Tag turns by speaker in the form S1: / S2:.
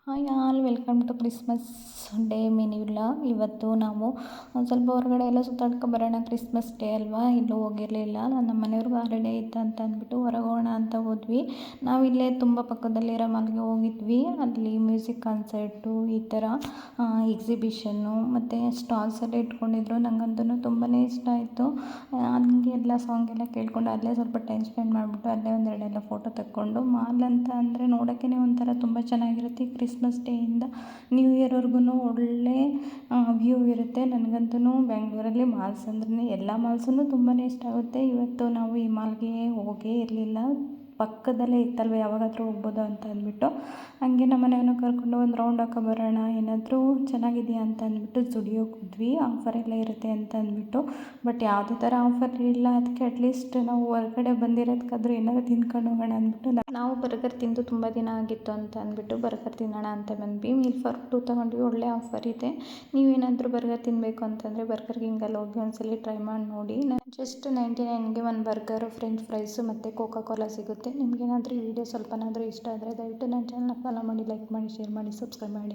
S1: Hi all welcome to Christmas day mini vlog. ಇವತ್ತು ನಾವು ಒಂದು ಸ್ವಲ್ಪ ಹೊರಗಡೆ ಎಲ್ಲ ಸುತ್ತಾಡ್ಕೊಬರೋಣ, ಕ್ರಿಸ್ಮಸ್ ಡೇ ಅಲ್ವಾ, ಎಲ್ಲೂ ಹೋಗಿರಲಿಲ್ಲ. ನಮ್ಮ ಮನೆಯವ್ರಿಗೂ ಹಾಲಿಡೇ ಇತ್ತು ಅಂತ ಅಂದ್ಬಿಟ್ಟು ಹೊರಗೆ ಹೋಗೋಣ ಅಂತ ಹೋದ್ವಿ. ನಾವಿಲ್ಲೇ ತುಂಬ ಪಕ್ಕದಲ್ಲಿರೋ ಮಾಲ್ಗೆ ಹೋಗಿದ್ವಿ. ಅಲ್ಲಿ ಮ್ಯೂಸಿಕ್ ಕಾನ್ಸರ್ಟು, ಈ ಥರ ಎಕ್ಸಿಬಿಷನ್ನು ಮತ್ತು ಸ್ಟಾಲ್ಸ್ ಎಲ್ಲ ಇಟ್ಕೊಂಡಿದ್ರು. ನನಗಂತೂ ತುಂಬಾ ಇಷ್ಟ ಆಯಿತು. ಹಂಗೆ ಎಲ್ಲ ಸಾಂಗ್ ಎಲ್ಲ ಕೇಳ್ಕೊಂಡು ಅಲ್ಲೇ ಸ್ವಲ್ಪ ಟೈಮ್ ಸ್ಪೆಂಡ್ ಮಾಡಿಬಿಟ್ಟು ಅಲ್ಲೇ ಒಂದೆರಡೆಲ್ಲ ಫೋಟೋ ತೆಕ್ಕೊಂಡು. ಮಾಲ್ ಅಂತ ಅಂದರೆ ನೋಡೋಕ್ಕೇ ಒಂಥರ ತುಂಬ ಚೆನ್ನಾಗಿರುತ್ತೆ. ಕ್ರಿಸ್ಮಸ್ ಡೇಯಿಂದ ನ್ಯೂ ಇಯರ್ವರೆಗೂ ಒಳ್ಳೆ ವ್ಯೂ ಇರುತ್ತೆ. ನನಗಂತೂ ಬೆಂಗಳೂರಲ್ಲಿ ಮಾಲ್ಸ್ ಅಂದ್ರೆ ಎಲ್ಲ ಮಾಲ್ಸೂ ತುಂಬಾ ಇಷ್ಟ ಆಗುತ್ತೆ. ಇವತ್ತು ನಾವು ಈ ಮಾಲ್ಗೆ ಹೋಗೇ ಇರಲಿಲ್ಲ, ಪಕ್ಕದಲ್ಲೇ ಇತ್ತಲ್ವ, ಯಾವಾಗಾದರೂ ಹೋಗ್ಬೋದು ಅಂತ ಅಂದ್ಬಿಟ್ಟು ಹಂಗೆ ನಮ್ಮ ಮನೆಯನ್ನು ಕರ್ಕೊಂಡು ಒಂದು ರೌಂಡ್ ಹಾಕೊಬರೋಣ, ಏನಾದರೂ ಚೆನ್ನಾಗಿದೆಯಾ ಅಂತ ಅಂದ್ಬಿಟ್ಟು ಜುಡಿಯೋಗೆ ಹೋದ್ವಿ. ಆಫರ್ ಎಲ್ಲ ಇರುತ್ತೆ ಅಂತ ಅಂದ್ಬಿಟ್ಟು, ಬಟ್ ಯಾವುದೇ ಥರ ಆಫರ್ ಇಲ್ಲ. ಅದಕ್ಕೆ ಅಟ್ಲೀಸ್ಟ್ ನಾವು ಹೊರಗಡೆ ಬಂದಿರೋದಕ್ಕಾದ್ರೂ ಏನಾದರೂ ತಿನ್ಕೊಂಡು ಹೋಗೋಣ ಅಂದ್ಬಿಟ್ಟು ನಾವು ಬರ್ಗರ್ ತಿಂದು ತುಂಬ ದಿನ ಆಗಿತ್ತು ಅಂತ ಅಂದ್ಬಿಟ್ಟು ಬರ್ಗರ್ ತಿನ್ನೋಣ ಅಂತ ಬಂದ್ವಿ. ಮೀಲ್ ಫಾರ್ 2 ತೊಗೊಂಡ್ವಿ, ಒಳ್ಳೆ ಆಫರ್ ಇದೆ. ನೀವೇನಾದರೂ ಬರ್ಗರ್ ತಿನ್ನಬೇಕು ಅಂತಂದರೆ ಬರ್ಗರ್ ಕಿಂಗಲ್ಲಿ ಹೋಗಿ ಒಂದ್ಸಲಿ ಟ್ರೈ ಮಾಡಿ ನೋಡಿ. ಜಸ್ಟ್ 99ಗೆ ಒಂದು ಬರ್ಗರು, ಫ್ರೆಂಚ್ ಫ್ರೈಸು ಮತ್ತು ಕೋಕಾ ಕೋಲಾ ಸಿಗುತ್ತೆ. ನಿಮಗೇನಾದರೂ ಈ ವಿಡಿಯೋ ಸ್ವಲ್ಪನಾದರೂ ಇಷ್ಟ ಆದರೆ ದಯವಿಟ್ಟು ನನ್ನ ಚಾನಲ್ನ ಫಾಲೋ ಮಾಡಿ, ಲೈಕ್ ಮಾಡಿ, ಶೇರ್ ಮಾಡಿ, ಸಬ್ಸ್ಕ್ರೈಬ್ ಮಾಡಿ.